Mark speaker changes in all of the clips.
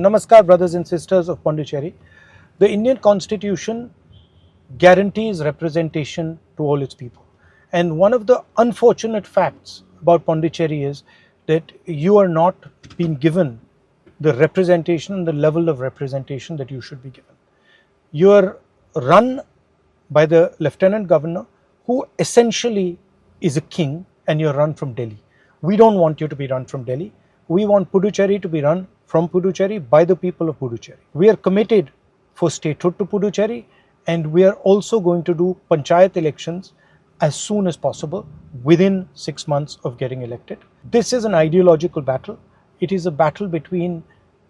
Speaker 1: Namaskar, brothers and sisters of Pondicherry. The Indian Constitution guarantees representation to all its people. And one of the unfortunate facts about Pondicherry is that you are not being given the representation and the level of representation that you should be given. You are run by the Lieutenant Governor, who essentially is a king, and you're run from Delhi. We don't want you to be run from Delhi. We want Puducherry to be run from Puducherry by the people of Puducherry. We are committed for statehood to Puducherry, and we are also going to do panchayat elections as soon as possible within 6 months of getting elected. This is an ideological battle. It is a battle between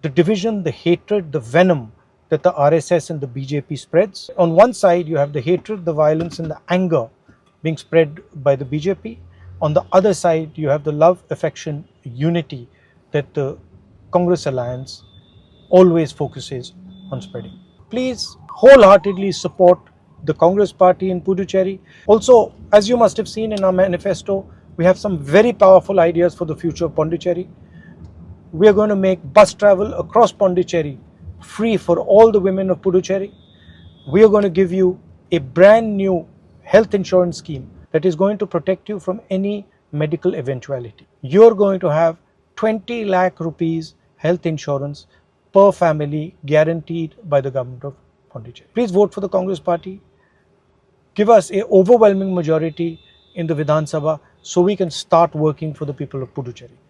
Speaker 1: the division, the hatred, the venom that the RSS and the BJP spreads. On one side, you have the hatred, the violence, and the anger being spread by the BJP. On the other side, you have the love, affection, unity that the Congress alliance always focuses on spreading. Please wholeheartedly support the Congress party in Puducherry. Also, as you must have seen in our manifesto, we have some very powerful ideas for the future of Pondicherry. We are going to make bus travel across Pondicherry free for all the women of Puducherry. We are going to give you a brand new health insurance scheme that is going to protect you from any medical eventuality. You're going to have 20 lakh rupees health insurance per family guaranteed by the government of Pondicherry. Please vote for the Congress party. Give us an overwhelming majority in the Vidhan Sabha so we can start working for the people of Puducherry.